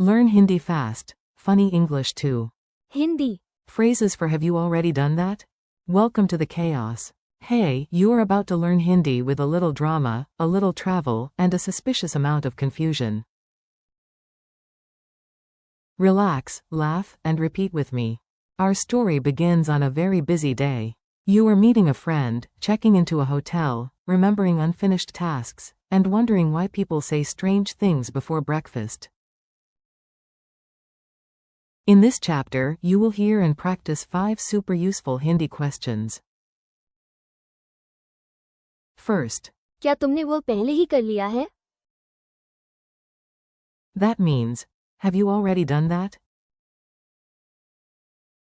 Learn Hindi fast. Funny English too. Hindi. Phrases for have you already done that? Welcome to the chaos. Hey, you are about to learn Hindi with a little drama, a little travel, and a suspicious amount of confusion. Relax, laugh, and repeat with me. Our story begins on a very busy day. You are meeting a friend, checking into a hotel, remembering unfinished tasks, and wondering why people say strange things before breakfast. In this chapter, you will hear and practice 5 super useful Hindi questions. First, क्या तुमने वो पहले ही कर लिया है? that means, have you already done that?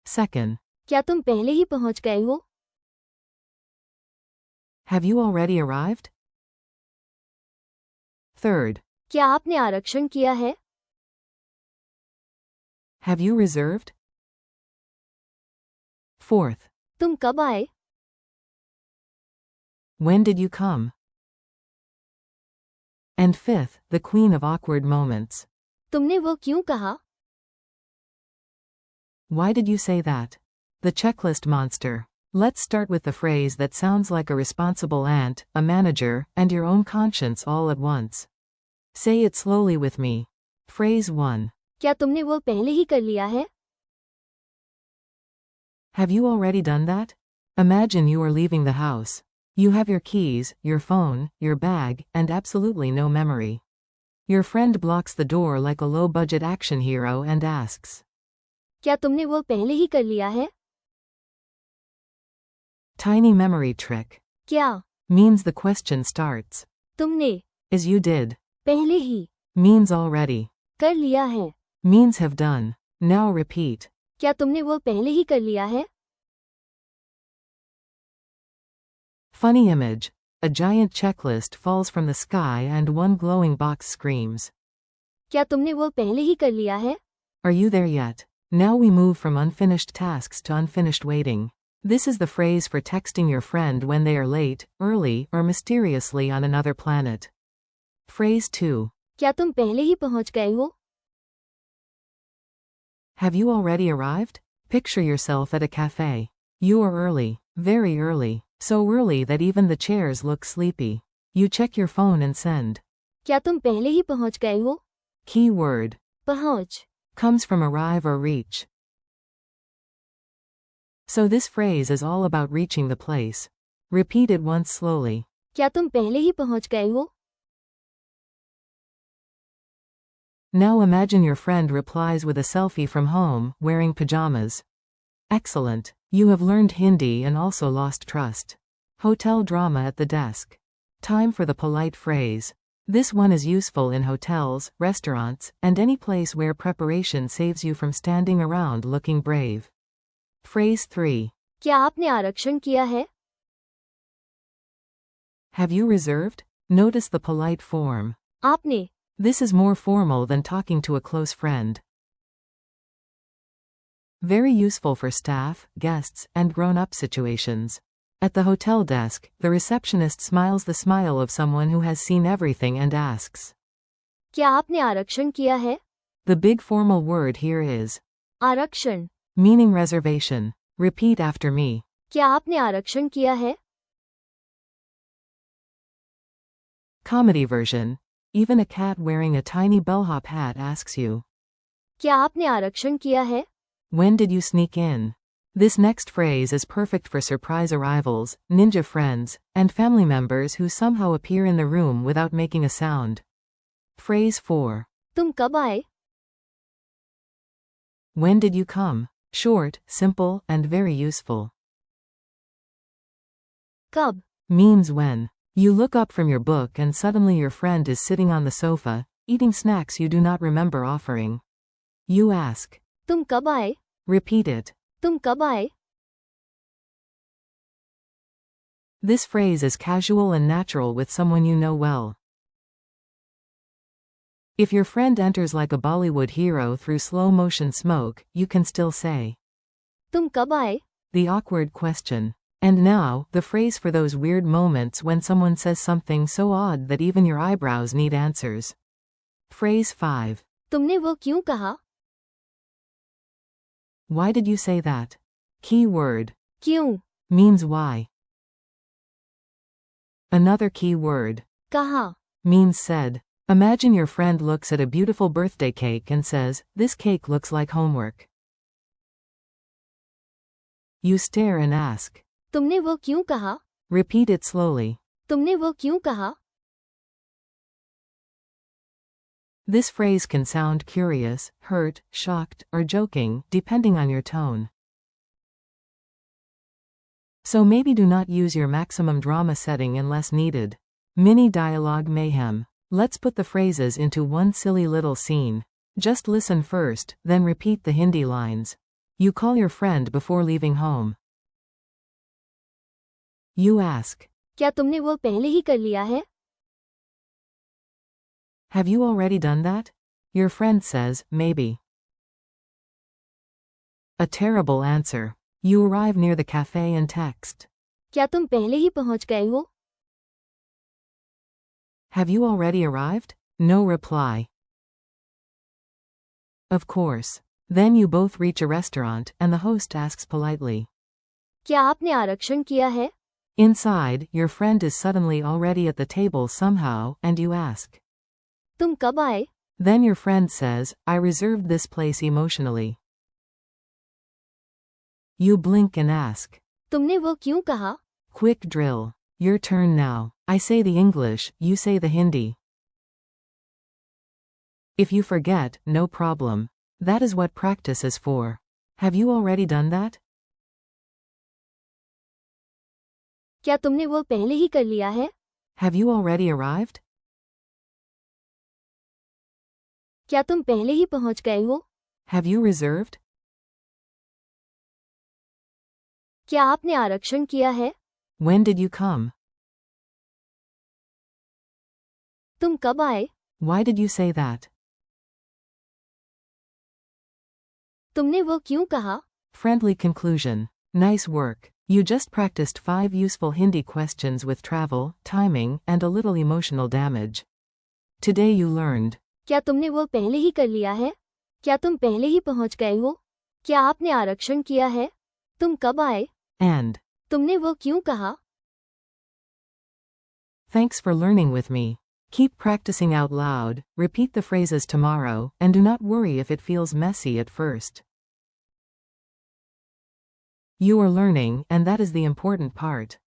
Second, क्या तुम पहले ही पहुंच गए हो? have you already arrived? Third, क्या आपने आरक्षण किया है? have you reserved? Fourth, तुम कब आए? when did you come? And fifth, the queen of awkward moments. तुमने वो क्यों कहा? Why did you say that? The checklist monster. Let's start with the phrase that sounds like a responsible aunt, a manager, and your own conscience all at once. Say it slowly with me. Phrase 1. क्या तुमने वो पहले ही कर लिया है? Have you already done that? Imagine you are leaving the house. You have your keys, your phone, your bag, and absolutely no memory. Your friend blocks the door like a low-budget action hero and asks, क्या तुमने वो पहले ही कर लिया है? tiny memory trick. क्या? Means the question starts. तुमने Is you did. पहले ही Means already. कर लिया है. Means have done. Now repeat. क्या तुमने वो पहले ही कर लिया है? Funny image. A giant checklist falls from the sky and one glowing box screams. क्या तुमने वो पहले ही कर लिया है? Are you there yet? Now we move from unfinished tasks to unfinished waiting. This is the phrase for texting your friend when they are late, early, or mysteriously on another planet. Phrase 2. क्या तुम पहले ही पहुंच गए हो? Have you already arrived? Picture yourself at a cafe. You are early, very early, so early that even the chairs look sleepy. You check your phone and send. क्या तुम पहले ही पहुंच गए हो? Key word. पहुंच. Comes from arrive or reach. So this phrase is all about reaching the place. Repeat it once slowly. क्या तुम पहले ही पहुंच गए हो? Now imagine your friend replies with a selfie from home, wearing pajamas. Excellent. You have learned Hindi and also lost trust. Hotel drama at the desk. Time for the polite phrase. This one is useful in hotels, restaurants, and any place where preparation saves you from standing around looking brave. Phrase 3. क्या आपने आरक्षण किया है? Have you reserved? Notice the polite form. आपने. This is more formal than talking to a close friend. Very useful for staff, guests, and grown-up situations. At the hotel desk, the receptionist smiles the smile of someone who has seen everything and asks, क्या आपने आरक्षण किया है? The big formal word here is आरक्षण. meaning reservation. Repeat after me. क्या आपने आरक्षण किया है? Comedy version. Even a cat wearing a tiny bellhop hat asks you, क्या आपने आरक्षण किया है? When did you sneak in? This next phrase is perfect for surprise arrivals, ninja friends, and family members who somehow appear in the room without making a sound. Phrase 4. तुम कब आए? When did you come? Short, simple, and very useful. कब? Means when. You look up from your book and suddenly your friend is sitting on the sofa, eating snacks you do not remember offering. You ask. तुम कब आए? Repeat it. तुम कब आए? This phrase is casual and natural with someone you know well. If your friend enters like a Bollywood hero through slow-motion smoke, you can still say, तुम कब आए? The awkward question. And now, the phrase for those weird moments when someone says something so odd that even your eyebrows need answers. Phrase 5. तुमने वो क्यों कहा? Why did you say that? Key word. क्यों? Means why. Another key word. कहा. Means said. Imagine your friend looks at a beautiful birthday cake and says, "This cake looks like homework." You stare and ask. तुमने वो क्यों कहा? Repeat it slowly. तुमने वो क्यों कहा? This phrase can sound curious, hurt, shocked, or joking, depending on your tone. So maybe do not use your maximum drama setting unless needed. Mini dialogue mayhem. Let's put the phrases into one silly little scene. Just listen first, then repeat the Hindi lines. You call your friend before leaving home. You ask. क्या तुमने वो पहले ही कर लिया है? Have you already done that? Your friend says, maybe. A terrible answer. You arrive near the cafe and text. क्या तुम पहले ही पहुंच गए हो? Have you already arrived? No reply. Of course. Then you both reach a restaurant, and the host asks politely. क्या आपने आरक्षण किया है? Inside, your friend is suddenly already at the table somehow, and you ask. तुम कब आए? Then your friend says, I reserved this place emotionally. You blink and ask. तुमने वो क्यों कहा? Quick drill. Your turn now. I say the English, you say the Hindi. If you forget, no problem. That is what practice is for. Have you already done that? क्या तुमने वो पहले ही कर लिया है? Have you already arrived? क्या तुम पहले ही पहुंच गए हो? Have you reserved? क्या आपने आरक्षण किया है? When did you come? तुम कब आए? Why did you say that? तुमने वो क्यों कहा? Friendly conclusion. Nice work. You just practiced 5 useful Hindi questions with travel, timing, and a little emotional damage. Today you learned. क्या तुमने वो पहले ही कर लिया है? क्या तुम पहले ही पहुंच गए हो? क्या आपने आरक्षण किया है? तुम कब आए? And. तुमने वो क्यों कहा? Thanks for learning with me. Keep practicing out loud, repeat the phrases tomorrow, and do not worry if it feels messy at first. You are learning, and that is the important part.